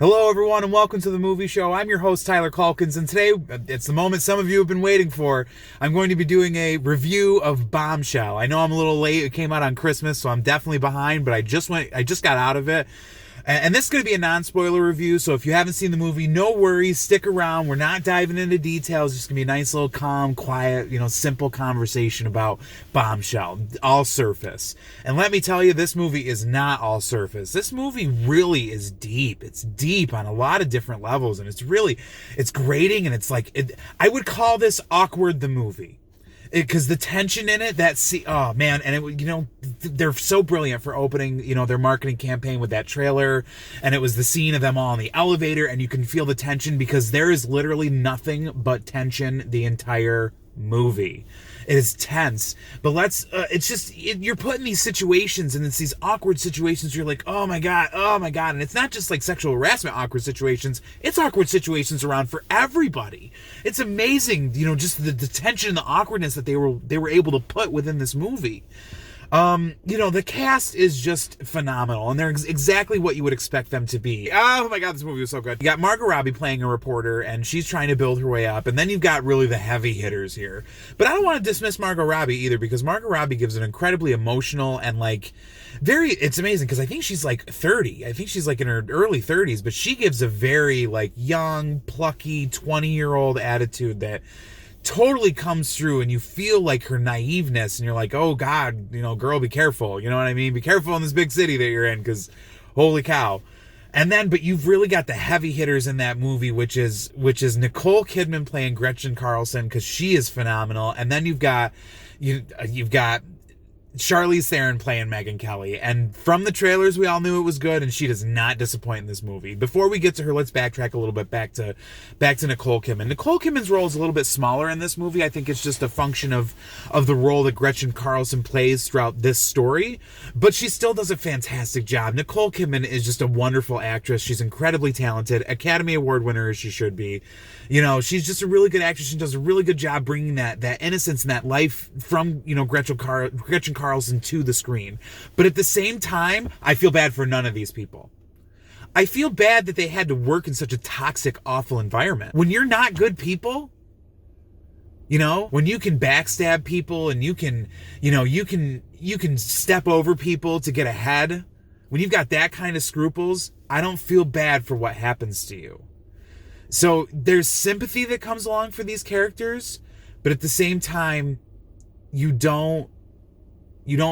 Hello, everyone, and welcome to the movie show. I'm your host, Tyler Calkins, and today, it's the moment some of you have been waiting for. I'm going to be doing a review of Bombshell. I know I'm a little late. It came out on Christmas, so I'm definitely behind, but I just got out of it. And this is going to be a non-spoiler review, so if you haven't seen the movie, no worries, stick around. We're not diving into details. It's just going to be a nice little calm, quiet, simple conversation about Bombshell, all surface. And let me tell you, this movie is not all surface. This movie really is deep. It's deep on a lot of different levels, and it's grating, and I would call this Awkward the movie. Because the tension in it, oh man, and they're so brilliant for opening, their marketing campaign with that trailer, and it was the scene of them all in the elevator, and you can feel the tension because there is literally nothing but tension the entire movie. It is tense, but you're put in these situations, and it's these awkward situations where you're like, oh my God, and it's not just like sexual harassment awkward situations, it's awkward situations around for everybody. It's amazing, just the tension and the awkwardness that they were able to put within this movie. The cast is just phenomenal, and they're exactly what you would expect them to be. Oh my God, this movie was so good. You got Margot Robbie playing a reporter, and she's trying to build her way up, and then you've got really the heavy hitters here. But I don't want to dismiss Margot Robbie either, because Margot Robbie gives an incredibly emotional and it's amazing, because I think she's like 30. I think she's like in her early 30s, but she gives a very young, plucky, 20-year-old attitude that totally comes through, and you feel like her naiveness, and you're like, oh God, girl, be careful. You know what I mean? Be careful in this big city that you're in, because holy cow. But you've really got the heavy hitters in that movie, which is Nicole Kidman playing Gretchen Carlson, because she is phenomenal. And then you've got Charlize Theron playing Megyn Kelly, and from the trailers we all knew it was good, and she does not disappoint in this movie. Before we get to her, let's backtrack a little bit back to Nicole Kidman. Nicole Kidman's role is a little bit smaller in this movie. I think it's just a function of the role that Gretchen Carlson plays throughout this story, but she still does a fantastic job. Nicole Kidman is just a wonderful actress. She's incredibly talented, Academy Award winner as she should be. She's just a really good actress. She does a really good job bringing that innocence and that life from Gretchen Carlson to the screen. But at the same time, I feel bad for none of these people. I feel bad that they had to work in such a toxic, awful environment. When you're not good people, when you can backstab people, and you can step over people to get ahead, when you've got that kind of scruples, I don't feel bad for what happens to you. So there's sympathy that comes along for these characters, but at the same time, you don't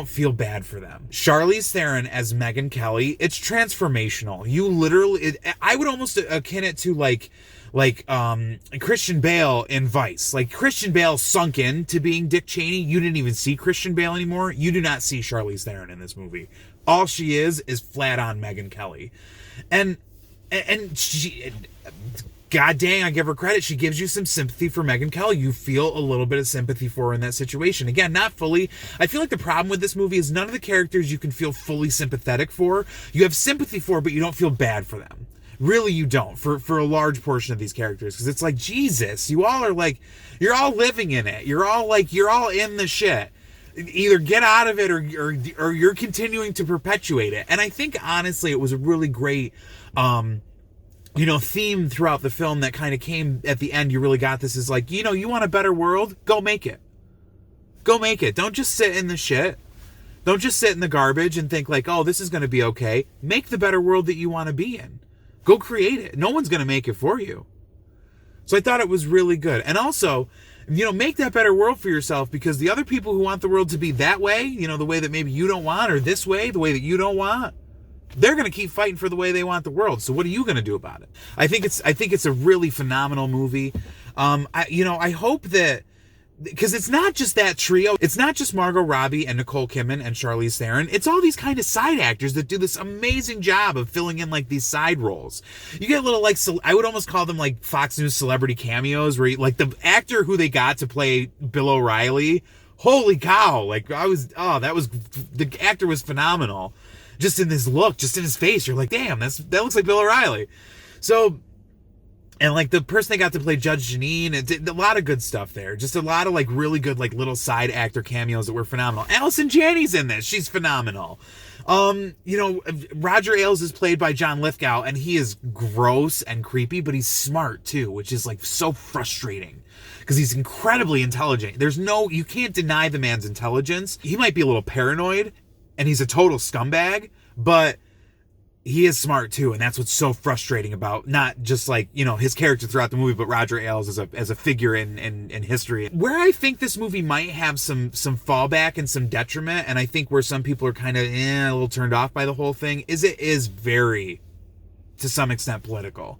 feel bad for them. Charlize Theron as Megyn Kelly, it's transformational. You literally, I would almost akin it to Christian Bale in Vice. Like, Christian Bale sunk in to being Dick Cheney. You didn't even see Christian Bale anymore. You do not see Charlize Theron in this movie. All she is flat on Megyn Kelly. And she, God dang, I give her credit. She gives you some sympathy for Megyn Kelly. You feel a little bit of sympathy for her in that situation. Again, not fully. I feel like the problem with this movie is none of the characters you can feel fully sympathetic for. You have sympathy for, but you don't feel bad for them. Really, you don't, for a large portion of these characters. Because it's like, Jesus, you all are you're all living in it. You're all in the shit. Either get out of it or you're continuing to perpetuate it. And I think, honestly, it was a really great theme throughout the film that kind of came at the end. You really got this is you want a better world? Go make it. Go make it. Don't just sit in the shit. Don't just sit in the garbage and think oh, this is going to be okay. Make the better world that you want to be in. Go create it. No one's going to make it for you. So I thought it was really good. And also, make that better world for yourself, because the other people who want the world to be that way, the way that maybe you don't want, or this way, the way that you don't want, they're going to keep fighting for the way they want the world. So what are you going to do about it? I think it's a really phenomenal movie. I hope that, because it's not just that trio. It's not just Margot Robbie and Nicole Kidman and Charlize Theron. It's all these kind of side actors that do this amazing job of filling in these side roles. You get little I would almost call them Fox News celebrity cameos, where the actor who they got to play Bill O'Reilly, holy cow. The actor was phenomenal. Just in his look, just in his face, you're like, damn, that looks like Bill O'Reilly. So, and the person they got to play Judge Janine, a lot of good stuff there. Just a lot of really good little side actor cameos that were phenomenal. Allison Janney's in this. She's phenomenal. Roger Ailes is played by John Lithgow, and he is gross and creepy, but he's smart too, which is like so frustrating because he's incredibly intelligent. You can't deny the man's intelligence. He might be a little paranoid, and he's a total scumbag, but he is smart too, and that's what's so frustrating about not just like, his character throughout the movie, but Roger Ailes as a figure in history. Where I think this movie might have some fallback and some detriment, and I think where some people are kind of a little turned off by the whole thing, is it is very, to some extent, political.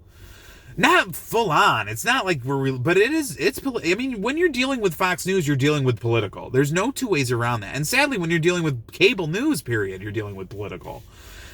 Not full on. It's not like but when you're dealing with Fox News, you're dealing with political. There's no two ways around that. And sadly, when you're dealing with cable news, period, you're dealing with political.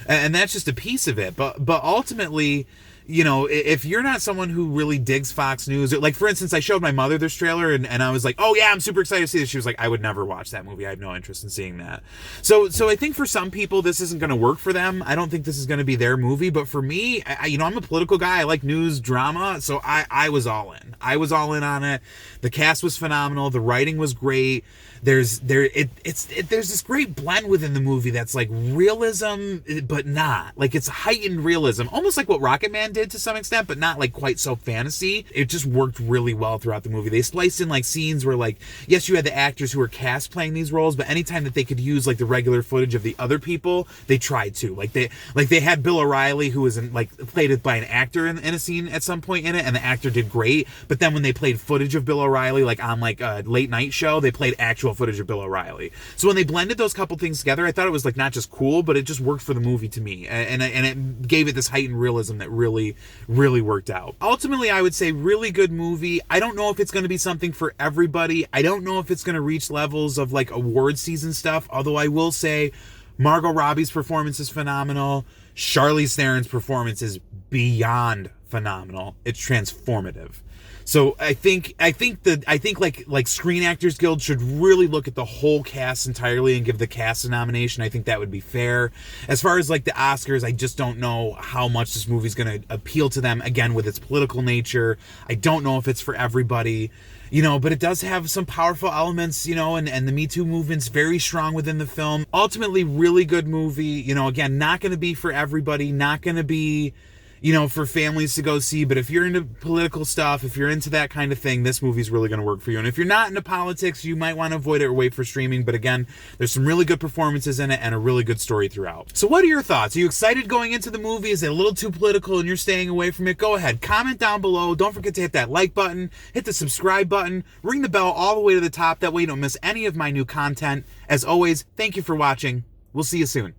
And that's just a piece of it. But ultimately, if you're not someone who really digs Fox News, like for instance, I showed my mother this trailer and I was like, oh yeah, I'm super excited to see this. She was like, I would never watch that movie. I have no interest in seeing that. So I think for some people, this isn't going to work for them. I don't think this is going to be their movie. But for me, I'm a political guy. I like news drama. So I was all in. I was all in on it. The cast was phenomenal. The writing was great. There's this great blend within the movie that's like realism, but not. Like it's heightened realism, almost like what Rocket Man did to some extent, but not like quite so fantasy. It just worked really well throughout the movie. They spliced in like scenes where like, yes, you had the actors who were cast playing these roles, but anytime that they could use like the regular footage of the other people, they tried to. Like they had Bill O'Reilly, who was played it by an actor in a scene at some point in it, and the actor did great. But then when they played footage of Bill O'Reilly, like on like a late night show, they played actual footage of Bill O'Reilly. So when they blended those couple things together, I thought it was like not just cool, but it just worked for the movie to me, and it gave it this heightened realism that really, really worked out. Ultimately, I would say really good movie. I don't know if it's going to be something for everybody. I don't know if it's going to reach levels of like award season stuff, although I will say Margot Robbie's performance is phenomenal. Charlize Theron's performance is beyond phenomenal. It's transformative. So I think like Screen Actors Guild should really look at the whole cast entirely and give the cast a nomination. I think that would be fair. As far as like the Oscars, I just don't know how much this movie's going to appeal to them, again, with its political nature. I don't know if it's for everybody, but it does have some powerful elements, and the Me Too movement's very strong within the film. Ultimately, really good movie, again, not going to be for everybody, not going to be for families to go see. But if you're into political stuff, if you're into that kind of thing, this movie's really going to work for you. And if you're not into politics, you might want to avoid it or wait for streaming. But again, there's some really good performances in it and a really good story throughout. So what are your thoughts? Are you excited going into the movie? Is it a little too political and you're staying away from it? Go ahead, comment down below. Don't forget to hit that like button, hit the subscribe button, ring the bell all the way to the top. That way you don't miss any of my new content. As always, thank you for watching. We'll see you soon.